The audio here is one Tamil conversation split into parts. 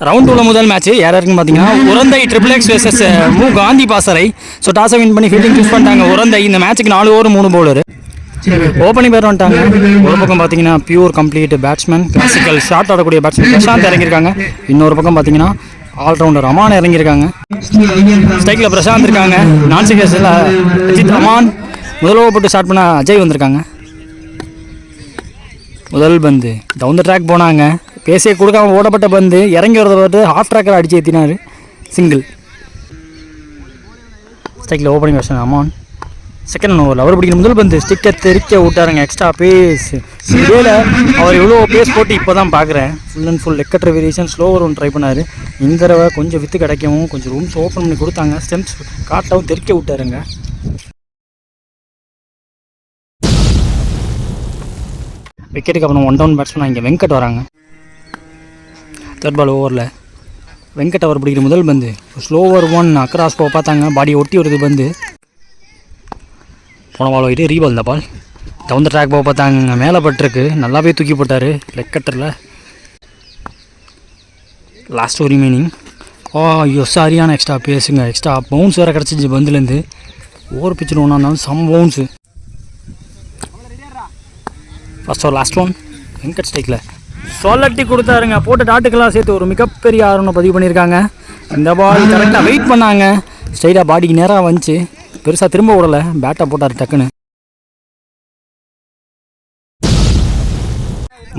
ரவுண்ட் 2ல முதல் மேட்ச் யார் இருக்குன்னு பார்த்தீங்கன்னா உரந்தை ட்ரிபிள் எக்ஸ் வெர்சஸ் மு காந்தி பாசறை. ஸோ டாஸை வின் பண்ணி ஃபீல்டிங் சூஸ் பண்ணிட்டாங்க உரந்தை. இந்த மேட்ச்சுக்கு 4 ஓவர் 3 பவுலர் ஓப்பனிங் பேர் வந்துட்டாங்க. ஒரு பக்கம் பார்த்தீங்கன்னா pure complete batsman, classical shot ஆடக்கூடிய பேட்ஸ்மேன் பிரசாந்த் இறங்கியிருக்காங்க. இன்னொரு பக்கம் பார்த்தீங்கன்னா ஆல்ரவுண்டர் அமான் இறங்கியிருக்காங்க. ஸ்ட்ரைக்கில் பிரசாந்த் இருக்காங்க. நான் சிங்கர்ஸில் அஜித், அமான். முதல் ஓவர் போட்டு ஸ்டார்ட் பண்ண அஜய் வந்திருக்காங்க. முதல் பந்து டவுன் த ட்ராக் போனாங்க. பேசியே கொடுக்காம ஓடப்பட்ட பந்து இறங்கி வரதை பார்த்து ஹாஃப் ட்ராக்கர் அடித்து ஏற்றினார். சிங்கிள். ஸ்ட்ரைக்கில் ஓப்பனிங் பேட்ஸ்மேன் அமான். செகண்ட் ஓவரில் அவர் பிடிக்கிற முதல் பந்து ஸ்டிக்கை தெரிக்க விட்டாருங்க. Extra base. இடையில அவர் எவ்வளோ பேஸ் போட்டு இப்போ தான் பார்க்குறேன். ஃபுல் அண்ட் ஃபுல் லெக்கற்ற வேரியேஷன் ஸ்லோவர் ஒன்று ட்ரை பண்ணார். இந்த தடவை கொஞ்சம் வித்து கிடைக்கவும் கொஞ்சம் ரூம்ஸ் ஓப்பன் பண்ணி கொடுத்தாங்க. ஸ்டெம்ஸ் காட்டவும் தெரிக்க விட்டாருங்க. விக்கெட்டுக்கு அப்புறம் 1 டவுன் பேட்ஸ்மேன் இங்கே வெங்கட் வராங்க. தேர்ட் பால் ஓவரில் வெங்கட் அவர் பிடிக்கிற முதல் பந்து ஸ்லோவர் 1 அக்ராஸ் போக பார்த்தாங்க. பாடியை ஒட்டி வருது பந்து. போன பால் போயிட்டு ரீபால். இந்த பால் டவுன் த ட்ராக் போக பார்த்தாங்க. மேலே பட்டிருக்கு. நல்லாவே தூக்கி போட்டார் லெக் கட்டரில். Last over remaining. ஐயோ சரியான எக்ஸ்ட்ரா பேசுங்க. எக்ஸ்ட்ரா பவுன்ஸ் வேறு கிடச்சிச்சு பந்துலேருந்து. ஓவர் பிச்சுன்னு ஒன்றா இருந்தாலும் some bounce. First over last one. Venkat ஸ்ட்ரைக்கில் சொல்லட்டி கொடுத்தாருங்க. போட்ட டாட்டுக்கெல்லாம் சேர்த்து ஒரு மிகப்பெரிய ஆர்வம் பதிவு பண்ணியிருக்காங்க. இந்த பால் கரெக்டாக வெயிட் பண்ணாங்க. ஸ்ட்ரைட்டாக பாடிக்கு நேராக வந்துச்சு. பெருசாக திரும்ப விடலை. பேட்டை போட்டார் டக்குன்னு.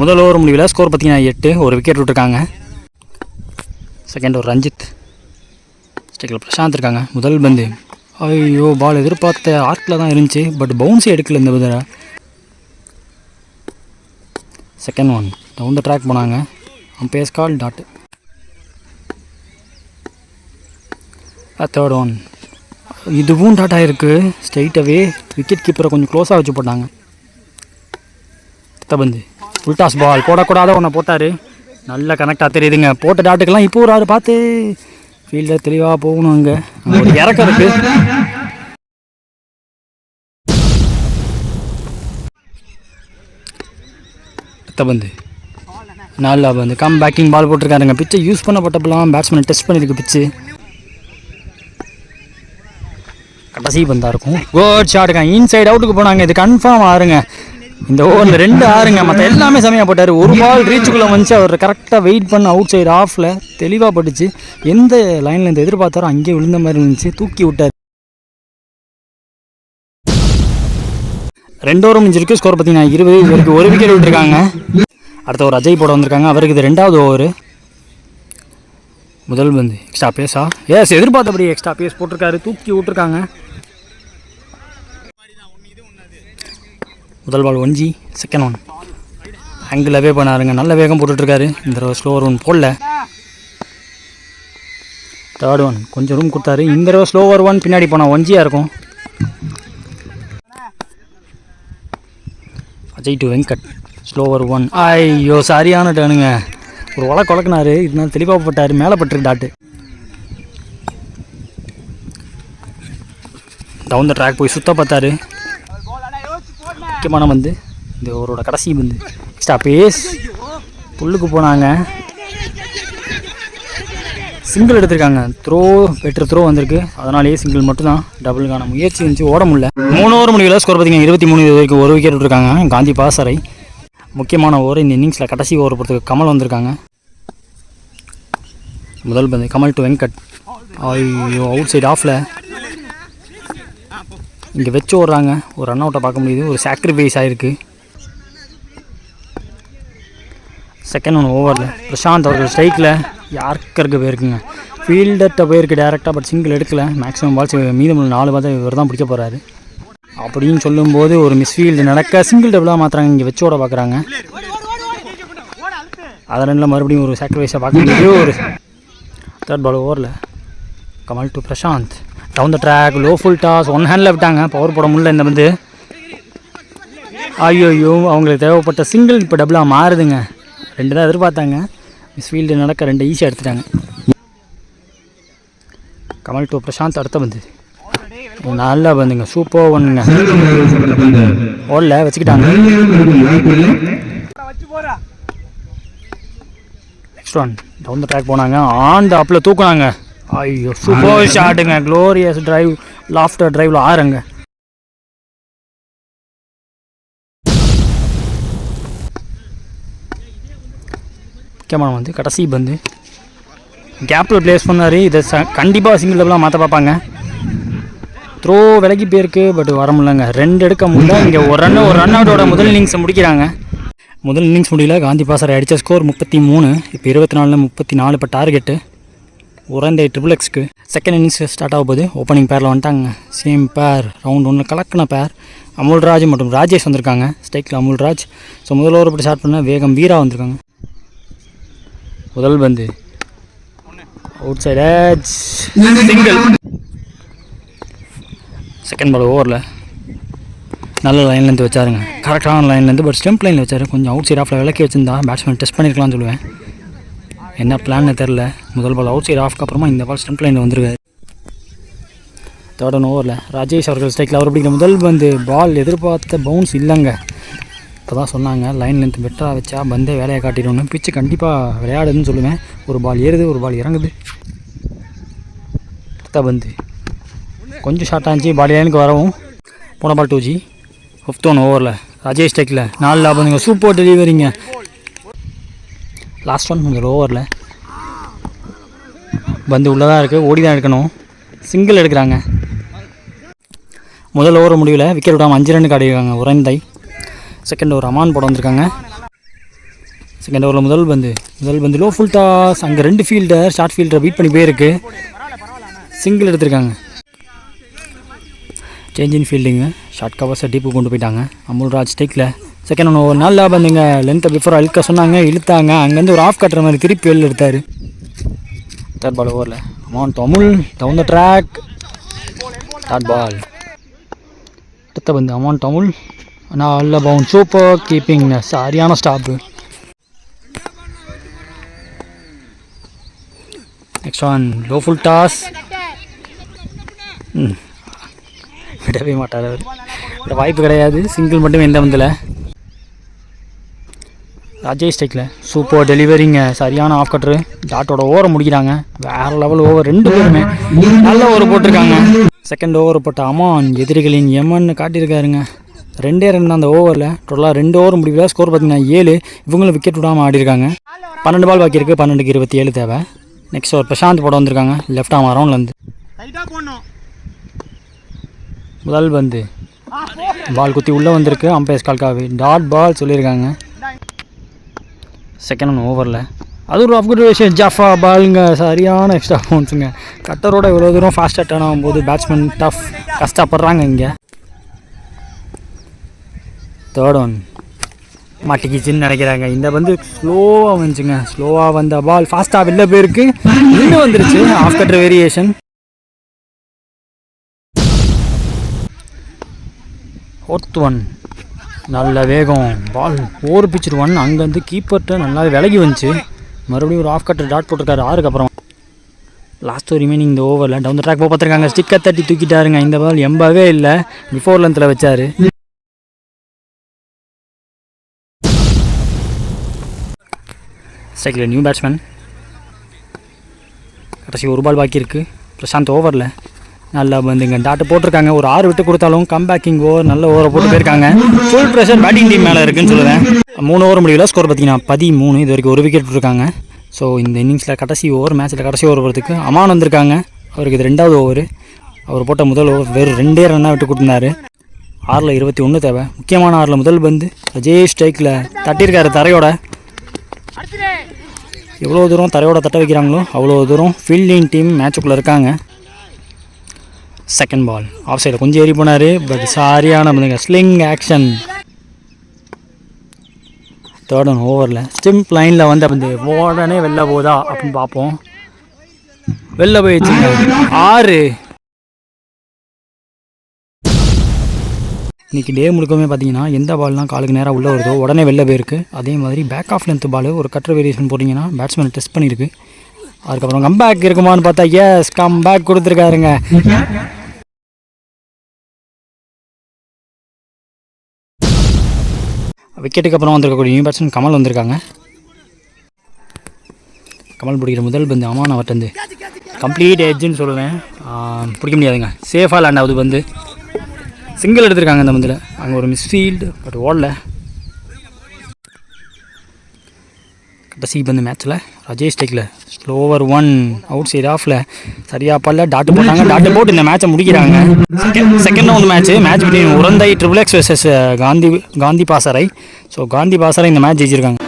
முதல் ஓவர் முடிவில் ஸ்கோர் பார்த்தீங்கன்னா 8. ஒரு விக்கெட் விட்டுருக்காங்க. Second over Ranjith. ஸ்ட்ரைக்கில் பிரசாந்த் இருக்காங்க. முதல் பந்து ஐயோ பால் எதிர்பார்த்த ஆர்க்கில் தான் இருந்துச்சு. பட் பவுன்ஸே எடுக்கல இந்த பந்தில். Second one down the track போனாங்க. அம்பேஸ் கால் டாட். தேர்ட் ஒன் இதுவும் டாட் ஆகிருக்கு. ஸ்ட்ரைட்டாகவே விக்கெட் கீப்பரை கொஞ்சம் க்ளோஸாக வச்சு போட்டாங்க. பந்து ஃபுல் டாஸ் பால் போடக்கூடாத ஒன்று போட்டார். நல்ல கனெக்டாக தெரியுதுங்க. போட்ட டாட்டுக்கெல்லாம் இப்போ ஒரு ஆறு பார்த்து ஃபீல்டர் தெளிவாக போகணும். அங்கே ஒரு இறக்கம் இருக்குது. பந்து நல்லா பந்து கம் பேக்கிங் பால் போட்டிருக்காருங்க. பிச்சை யூஸ் பண்ணப்பட்டப்பெல்லாம் பேட்ஸ்மேனை டெஸ்ட் பண்ணியிருக்கு பிச்சு. கடைசி பந்தாக இருக்கும். குட் ஷாட்டுங்க. இன்சைட் அவுட்டுக்கு போனாங்க. இது கன்ஃபார்ம் ஆறுங்க. இந்த ஓவரில் 2 ஆறுங்க. மற்ற எல்லாமே செமையாக போட்டார். ஒரு பால் ரீச்சுக்குள்ளே வந்துச்சு. அவர் கரெக்டாக வெயிட் பண்ண அவுட் சைடு ஆஃபில் தெளிவாக பட்டுச்சு. எந்த லைனில் இருந்து எதிர்பார்த்தாரோ அங்கேயே விழுந்த மாதிரி இருந்துச்சு. தூக்கி விட்டார். 2 ஓவர் முடிஞ்சிருக்கு. ஸ்கோர் பார்த்தீங்கன்னா 20. இவருக்கு ஒரு விக்கெட் விட்டுருக்காங்க. அடுத்த ஒரு அஜய் போட வந்திருக்காங்க. அவருக்கு இது 2வது ஓவர். முதல் பந்து எக்ஸ்ட்ரா பேஸா? எஸ், எதிர்பார்த்தபடி எக்ஸ்ட்ரா பேஸ் போட்டிருக்காரு. தூக்கி விட்டுருக்காங்க. முதல் பால் 1G. Second one ஆங்கிளாகவே பண்ணாருங்க. நல்ல வேகம் போட்டுட்ருக்காரு. இந்த ஸ்லோவர் ஒன் போடல. தேர்ட் ஒன் கொஞ்சம் ரூம் கொடுத்தாரு. இந்த தடவை ஸ்லோவர் 1 பின்னாடி போனால் 1Gயாக இருக்கும். அஜய் டு வெங்கட். ஸ்லோவர் 1. ஐயோ சரியான டேனுங்க. ஒரு வழக்குனாரு. இதனால தெளிவாக போட்டார். மேலே பட்டிருக்கு டாட்டு. டவுன் த ட்ராக் போய் சுத்த பார்த்தாரு. முக்கியமான பந்து இந்த ஓவரோட கடைசி பந்து எக்ஸ்ட்ரா பேஸ். புல்லுக்கு போனாங்க. சிங்கிள் எடுத்திருக்காங்க. வெற்று த்ரோ வந்திருக்கு. அதனாலேயே சிங்கிள் மட்டும்தான். டபுளுக்கான முயற்சி இருந்துச்சு. ஓட முடியல. 3 ஓவர் முடிவில் ஸ்கோர் பார்த்தீங்கன்னா 23. வரைக்கும் ஒரு விக்கெட் விட்டுருக்காங்க காந்தி பாசறை. முக்கியமான ஓவர் இந்த இன்னிங்ஸில் கடைசி ஓவர் பொறுத்துக்கு கமல் வந்திருக்காங்க. முதல் பந்து கமல் டு வெங்கட். ஐயோ அவுட் சைடு ஆஃபில் இங்கே வச்சு ஓடுறாங்க. ஒரு ரன் அவுட்டை பார்க்க முடியுது. ஒரு சாக்ரிஃபைஸ் ஆகிருக்கு. செகண்ட் ஒன் ஓவரில் பிரசாந்த் அவர்கள் ஸ்ட்ரைக்கில் யார்க்கருக்கு போயிருக்குங்க. ஃபீல்டர்கிட்ட போயிருக்கு டேரெக்டாக. பட் சிங்கிள் எடுக்கல. மேக்ஸிமம் பால்ஸ் மீதமுள்ள 4 பால் இவர் தான் பிடிக்க போகிறாரு. அப்படின்னு சொல்லும்போது ஒரு மிஸ்ஃபீல்டு நடக்க சிங்கிள் டபுளாக மாற்றுறாங்க. இங்கே வச்சோட பார்க்குறாங்க. அதை ரெண்டில் மறுபடியும் ஒரு சாக்ரிஃபைஸாக பார்க்க முடியுது. ஒரு தேர்ட் பால் ஓவரில் Kamal to Prashanth. Down the track low full toss. 1 handle விட்டாங்க. பவர் போட முடியல இந்த வந்து. ஐயோ அவங்களுக்கு தேவைப்பட்ட சிங்கிள் இப்போ டபுளாக மாறுதுங்க. 2 தான் எதிர்பார்த்தாங்க. மிஸ்ஃபீல்டு நடக்க 2 ஈஸியாக எடுத்துட்டாங்க. கமல் டு பிரசாந்த். அடுத்த பந்து நல்லா பந்துங்க. சூப்பர் ஒன்றுங்க. ஓடல வச்சுக்கிட்டாங்க. Next one down the track போனாங்க, ஆன் த அப்பில் தூக்குனாங்க. ஐயோ சூப்பர் ஷாட்டுங்க, க்ளோரியஸ் டிரைவ், லாஃப்டர் டிரைவில் 6 முக்கியமான வந்து கடைசி பந்து கேப்பில் ப்ளேஸ் பண்ணார். இதை கண்டிப்பாக சிங்கிள் டபுளாக மாற்ற பார்ப்பாங்க. த்ரோ விலகி போயிருக்கு, பட் வர முடியலங்க, 2 எடுக்க முடியல. இங்கே ஒரு ரன் அவுட்டோட முதல் இன்னிங்ஸை முடிக்கிறாங்க. முதல் இன்னிங்ஸ் முடியல, காந்தி பாசறை அடித்த ஸ்கோர் 33. இப்போ 24-34 இப்போ டார்கெட்டு உரந்தை XXXக்கு. செகண்ட் இன்னிங்ஸ் ஸ்டார்ட் ஆக போகுது. ஓப்பனிங் பேரில் வந்துட்டாங்க, சேம் பேர், ரவுண்ட் 1 கலக்கின பேர். அமுல்ராஜ் மற்றும் ராஜேஷ் வந்திருக்காங்க. ஸ்ட்ரைக்கில் அமுல்ராஜ். ஸோ முதல் ஓவர் இப்படி ஸ்டார்ட் பண்ண வேகம் வீரா வந்திருக்காங்க. முதல் பந்து outside edge, single. Second ball ஓவரில் நல்ல லைன்லேருந்து வச்சாருங்க, கரெக்டான லைன்லேருந்து, பட் ஸ்டெம்ப் லைனில் வச்சார். கொஞ்சம் அவுட் சைட் ஆஃபில் விளக்கி வச்சிருந்தா பேட்ஸ்மேன் டெஸ்ட் பண்ணியிருக்கலாம்னு சொல்லுவேன். என்ன பிளான்னு தெரில. முதல் பால் அவுட் சைட் ஆஃப்க்கு அப்புறமா இந்த பால் ஸ்டெம்ப் லைனில் வந்துருக்காரு. தேர்ட் ஒன் ஓவரில் ராஜேஷ் அவர்கள் ஸ்ட்ரைக்கில் அவர் பிடிக்கிற முதல் பந்து பால் எதிர்பார்த்த பவுன்ஸ் இல்லைங்க. இப்போ தான் சொன்னாங்க லைன் லென்த் பெட்டராக வச்சா பந்தே வேலையை காட்டிடணும். பிச்சு கண்டிப்பாக விளையாடுதுன்னு சொல்லுவேன். ஒரு பால் ஏறுது, ஒரு பால் இறங்குது. அடுத்த பந்து கொஞ்சம் ஷார்ட் ஆச்சு, பால் லைனுக்கு வரவும் போன பால் 2G. ஃபிஃப்த் ஒன் ஓவரில் ராஜேஷ் ஸ்ட்ரைக்கில் 4 லாபங்க, சூப்பர் டெலிவரிங்க. லாஸ்ட் ஒன் முதல் ஓவரில் பந்து உள்ளே தான் இருக்குது, ஓடி தான் எடுக்கணும். சிங்கிள் எடுக்கிறாங்க. முதல் ஓவர் முடிவில் விக்கெட் விடாமல் 5 ரன் ஆடிருக்காங்க உரந்தை. செகண்ட் ஓவர் அமான் போட வந்திருக்காங்க. செகண்ட் ஓவரில் முதல் பந்து லோ ஃபுல் டாஸ். அங்கே 2 ஃபீல்டர் ஷார்ட் ஃபீல்டரை பீட் பண்ணி போயிருக்கு, சிங்கிள் எடுத்திருக்காங்க. சேஞ்ச் இன் ஃபீல்டிங்கு, ஷார்ட் கவர்ஸை டீப்பு கொண்டு போயிட்டாங்க. அமுல்ராஜ் ஸ்டேக்கில் செகண்ட் ஒன் ஓவர் நல்லா பந்துங்க, லென்த்தை பிஃபோர் இழுக்க சொன்னாங்க, இழுத்தாங்க. அங்கேருந்து ஒரு ஆஃப் கட்டுற மாதிரி திருப்பி வெளில எடுத்தார். தேர்ட் பால் ஓவரில் Aman Amul down the track, third ball. அடுத்த பந்து அமான் அமுல், நல்ல பவுன், சூப்பர் கீப்பிங், சரியான stop. Next one low full toss, விடவே மாட்டார் அவர், வாய்ப்பு கிடையாது. சிங்கிள் மட்டும் எந்த பந்தில். ராஜேஷ் ஸ்ட்ரைக்கில் சூப்பர் டெலிவரிங்க, சரியான ஆஃப் கட்ரு, டாட்டோட ஓவர் முடிக்கிறாங்க. வேறு லெவல் ஓவர், 2 பேருமே நல்ல ஓவர் போட்டிருக்காங்க. செகண்ட் ஓவர் போட்ட அமான் எதிரிகளின் எமன்னு காட்டியிருக்காருங்க. 2 ரன் தான் அந்த ஓவரில். டோட்டலாக 2 ஓவர் முடிவில் ஸ்கோர் பார்த்தீங்கன்னா 7. இவங்களும் விக்கெட் விடாமல் ஆடிருக்காங்க. 12 பால் பாக்கி இருக்குது, 12க்கு 27 தேவை. நெக்ஸ்ட் ஓவர் பிரசாந்த் போட வந்திருக்காங்க, லெஃப்ட் ஆம் அரௌண்ட்லேருந்து. முதல் பந்து பால் குத்தி உள்ளே வந்திருக்கு, அம்பையர்ஸ் கால்காவே டாட் பால் சொல்லியிருக்காங்க. செகண்ட் ஒன் ஓவரில் அது ஒரு அப்கிரேஷன் ஜாஃபா பாலுங்க, சரியான எக்ஸ்ட்ரா பவுன்ஸுங்க. கட்டரோட இவ்வளோ தூரம் ஃபாஸ்ட்டாக டர்ன் ஆகும்போது பேட்ஸ்மேன் டஃப் கஷ்டப்படுறாங்க. இங்கே தேர்ட் ஒன் மாட்டிக்கிச்சின்னு நினைக்கிறாங்க. இந்த வந்து ஸ்லோவாக வந்துச்சுங்க, ஸ்லோவாக வந்த பால் ஃபாஸ்ட்டாக வெளில போயிருக்கு, இன்னும் வந்துருச்சு. Of cutter variation. Fourth one நல்ல வேகம், பால் ஓவர் பிச்சர் 1. அங்கேருந்து கீப்பர்கிட்ட நல்லா விலகி வந்துச்சு. மறுபடியும் ஒரு ஆஃப் கட்டர் டாட் போட்டிருக்காரு 6க்கு அப்புறம். லாஸ்ட் ரிமைனிங் இந்த ஓவரில் டவுன் த ட்ராக் பார்த்துருக்காங்க, ஸ்டிக்கர் தட்டி தூக்கிட்டாருங்க. இந்த பால் எம்பவே இல்லை, பிஃபோர் லென்த்தில் வச்சார். Cycle new batsman. கடைசி ஒரு பால் பாக்கி இருக்குது. பிரசாந்த் ஓவரில் நல்லா வந்துங்க டாட்டு போட்டிருக்காங்க. ஒரு 6 விட்டு கொடுத்தாலும் கம்பேக்கிங் ஓவர் நல்ல ஓவரை போட்டு போயிருக்காங்க. ஃபுல் ப்ரெஷர் பேட்டிங் டீம் மேலே இருக்குன்னு சொல்லுவேன். 3 ஓவர் முடிவில் ஸ்கோர் பார்த்தீங்கன்னா 13. இது வரைக்கும் 1 விக்கெட் விட்டுருக்காங்க. ஸோ இந்த இன்னிங்ஸில் கடைசி ஓவர், மேட்ச்சில் கடைசி ஓவர் போகிறதுக்கு அமான் வந்திருக்காங்க. அவருக்கு இது 2வது ஓவர். அவர் போட்ட முதல் ஓவர் வெறும் 2 ரன்னாக விட்டு கொடுத்துருந்தாரு. 6ல் 21 தேவை. முக்கியமான 6ல் முதல் பந்து ராஜேஷ் ஸ்ட்ரைக்கில் தட்டியிருக்காரு தரையோட. எவ்வளோ தூரம் தரையோட தட்ட வைக்கிறாங்களோ அவ்வளோ தூரம் ஃபீல்டிங் டீம் மேட்சுக்குள்ளே இருக்காங்க. செகண்ட் பால் ஆஃப் சைடில் கொஞ்சம் ஏறி போனார், பட் சரியான பந்துங்க, ஸ்லிங் ஆக்ஷன். தேர்ட் ஒன் ஓவரில் ஸ்டிம்ப் லைனில் வந்து அப்படி உடனே வெளில போதா அப்படின்னு பார்ப்போம். வெளில போயிடுச்சுங்க 6. இன்றைக்கி டே முழுக்கமே பார்த்தீங்கன்னா எந்த பால்லாம் காலுக்கு நேராக உள்ளே வருதோ உடனே வெளில போயிருக்கு. அதே மாதிரி பேக் ஆஃப் லென்த் பால் ஒரு கட்டர் வேரியேஷன் போட்டிங்கன்னா பேட்ஸ்மேன் டெஸ்ட் பண்ணியிருக்கு. அதுக்கப்புறம் கம்பேக் இருக்குமான்னு பார்த்தா எஸ் கம்பேக் கொடுத்துருக்காருங்க. விக்கெட்டுக்கு அப்புறம் வந்திருக்கக்கூடிய நியூ பேட்ஸ்மேன் கமல் வந்திருக்காங்க. கமல் பிடிக்கிற முதல் பந்து அமான் அவர்கிட்ட கம்ப்ளீட் எட்ஜுன்னு சொல்லுவேன். பிடிக்க முடியாதுங்க. சேஃபாக லேண்ட் ஆகுது பந்து. சிங்கிள் எடுத்திருக்காங்க அந்த பந்தில். அங்கே ஒரு மிஸ்ஃபீல்டு பட் ஓடல. கடைசி பந்து மேட்ச்சில் ராஜேஷ் டேக்கில் ஸ்லோவர் 1 அவுட் சைட் ஆஃபில் சரியாக பல்ல டாட்டு போட்டாங்க. டாட்டு போட்டு இந்த மேட்சை முடிக்கிறாங்க. Second round match between Uranthai XXX versus Gandhi பாசறை. ஸோ காந்தி பாசறை இந்த மேட்ச் ஜெயிச்சிருக்காங்க.